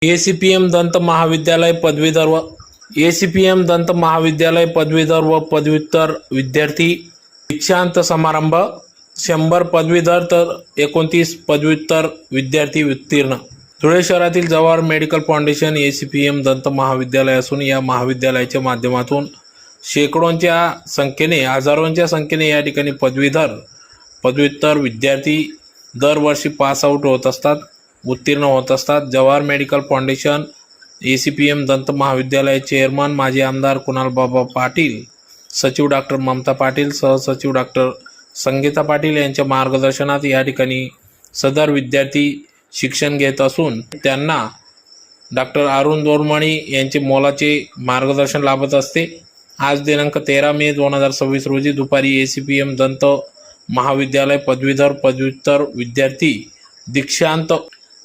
ACPM दंत महाविद्यालय पदवीधर व एसीपीएम दंत महाविद्यालय पदवीधर व पदव्युत्तर विद्यार्थी दीक्षांत समारंभ 100 पदवीधर तर 29 पदव्युत्तर विद्यार्थी उत्तीर्ण। धुळे शहरातील जवाहर मेडिकल फाउंडेशन एसीपीएम दंत महाविद्यालय असून या महाविद्यालयाच्या माध्यमातून शेकडोंच्या संख्येने हजारोंच्या संख्येने या ठिकाणी पदवीधर पदव्युत्तर विद्यार्थी दरवर्षी पास आउट होत असतात, उत्तीर्ण होत असतात। जवाहर मेडिकल फाउंडेशन एसीपीएम दंत महाविद्यालय चेअरमन माजी आमदार कुणाल बाबा पाटील, सचिव डॉक्टर ममता पाटील, सहसचिव डॉक्टर संगीता पाटील यांच्या मार्गदर्शनात या ठिकाणी सदर विद्यार्थी शिक्षण घेत असून त्यांना डॉक्टर अरुण दोरमणी यांचे मोलाचे मार्गदर्शन लाभत असते। आज दिनांक 13 मे 2026 रोजी दुपारी एसीपीएम दंत महाविद्यालय पदवीधर पदव्युत्तर विद्यार्थी दीक्षांत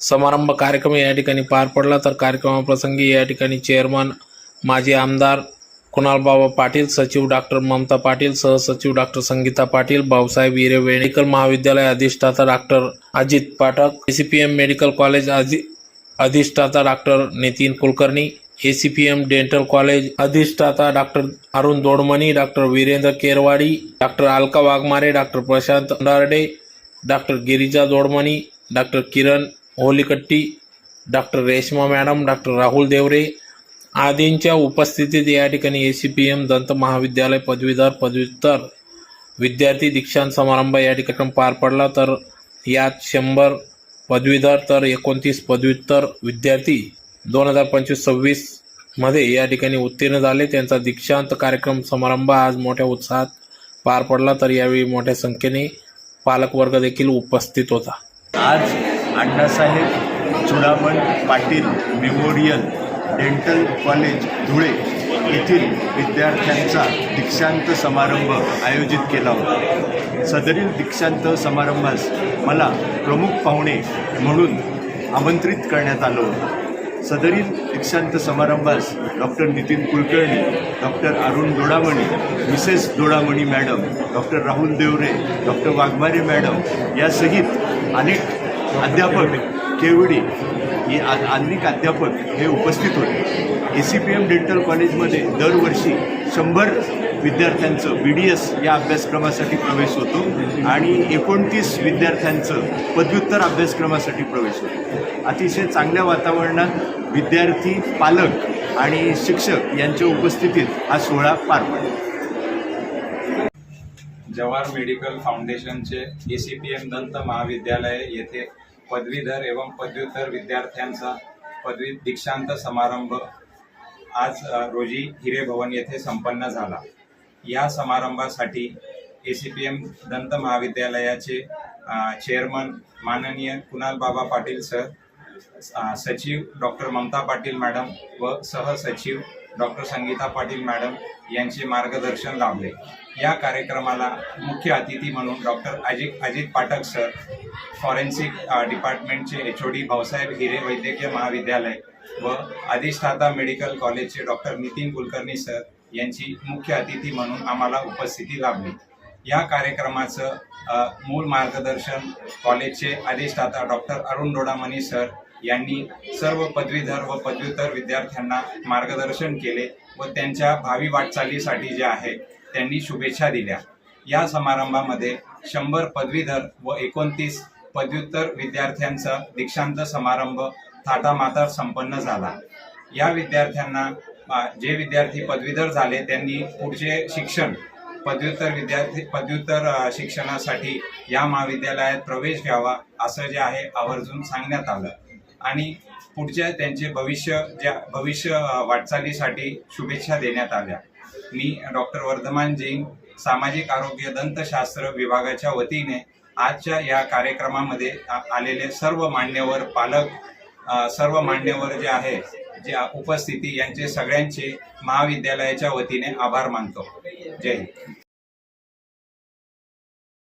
समारंभ कार्यक्रम या ठिकाणी पार पडला। तर कार्यक्रमाप्रसंगी या ठिकाणी चेअरमन माजी आमदार कुणाल बाबा पाटील, सचिव डॉक्टर ममता पाटील, सहसचिव डॉक्टर संगीता पाटील, भाऊसाहेब हिरे मेडिकल महाविद्यालय अधिष्ठाता doctor Ajit Pathak, ACPM medical college अधिष्ठाता doctor Nitin Kulkarni, ACPM dental college अधिष्ठाता doctor Arun Dodmani, doctor Virendra Kerwadi, doctor Alka Waghmare, doctor Prashant Andharde, doctor Girija Dodmani, doctor Kiran Holikatti, doctor Reshma madam, doctor Rahul Deore आदींच्या उपस्थितीत या ठिकाणी एसीपीएम दंत महाविद्यालय पदवीधर पदव्युत्तर विद्यार्थी दीक्षांत समारंभ या ठिकाणी पार पडला। तर यात 100 पदवीधर तर 29 पदव्युत्तर विद्यार्थी 2025-26 मध्ये या ठिकाणी उत्तीर्ण झाले। त्यांचा दीक्षांत कार्यक्रम समारंभ आज मोठ्या उत्साहात पार पडला। तर यावेळी मोठ्या संख्येने पालकवर्ग देखील उपस्थित होता। आज Annasaheb Chudaman Patil memorial dental college Dhule येथील विद्यार्थ्यांचा दीक्षांत समारंभ आयोजित केला होता। सदरील दीक्षांत समारंभास मला प्रमुख पाहुणे म्हणून आमंत्रित करण्यात आलं होतं। सदरील दीक्षांत समारंभास doctor Nitin Kulkarni, doctor Arun Dodamani, Mrs Dodamani madam, doctor Rahul Deore, doctor Waghmare madam यासहित अनेक अध्यापक केवडी अनेक अध्यापक हे उपस्थित होते। एसीपीएम डेंटल कॉलेजमध्ये दरवर्षी 100 विद्यार्थ्यांचं BDS या अभ्यासक्रमासाठी प्रवेश होतो आणि 29 विद्यार्थ्यांचं पदव्युत्तर अभ्यासक्रमासाठी प्रवेश होतो। अतिशय चांगल्या वातावरणात विद्यार्थी, पालक आणि शिक्षक यांच्या उपस्थितीत हा सोहळा पार पडला। जवाहर मेडिकल फाउंडेशनचे एसीपीएम दंत महाविद्यालय येथे पदवीधर एवं पदव्युत्तर विद्यार्थ्यांचा पदवी दीक्षांत समारंभ आज रोजी हिरे भवन येथे संपन्न झाला। या समारंभासाठी एसीपीएम दंत महाविद्यालयाचे चेअरमन माननीय कुणाल बाबा पाटील सर, सचिव डॉक्टर ममता पाटील मॅडम व सहसचिव डॉक्टर संगीता पाटील मॅडम यांचे मार्गदर्शन लाभले। या कार्यक्रमाला मुख्य अतिथी म्हणून doctor Ajit Pathak sir, forensic डिपार्टमेंटचे HOD भाऊसाहेब हिरे वैद्यकीय महाविद्यालय व अधिष्ठाता मेडिकल कॉलेजचे डॉक्टर नितीन कुलकर्णी सर यांची मुख्य अतिथी म्हणून आम्हाला उपस्थिती लाभली। या कार्यक्रमाचं मूळ मार्गदर्शन कॉलेजचे अधिष्ठाता डॉक्टर अरुण दोडामणी सर यांनी सर्व पदवीधर व पदव्युत्तर विद्यार्थ्यांना मार्गदर्शन केले व त्यांच्या भावी वाटचालीसाठी जे आहे त्यांनी शुभेच्छा दिल्या। या समारंभामध्ये 100 पदवीधर व 29 पदव्युत्तर विद्यार्थ्यांचा दीक्षांत समारंभ थाटामाटात संपन्न झाला। या विद्यार्थ्यांना जे विद्यार्थी पदवीधर झाले त्यांनी पुढचे शिक्षण पदव्युत्तर शिक्षणासाठी या महाविद्यालयात प्रवेश घ्यावा असं जे आहे आवर्जून सांगण्यात आलं आणि पुढच्या त्यांचे भविष्य वाटचालीसाठी शुभेच्छा देण्यात आल्या। मी डॉक्टर वर्धमान जैन, सामाजिक आरोग्य दंतशास्त्र विभागाच्या वतीने आजच्या या कार्यक्रमामध्ये आलेले सर्व मान्यवर पालक, सर्व मान्यवर जे आहे जे उपस्थिती यांचे सगळ्यांचे महाविद्यालयाच्या वतीने आभार मानतो। जय हिंद।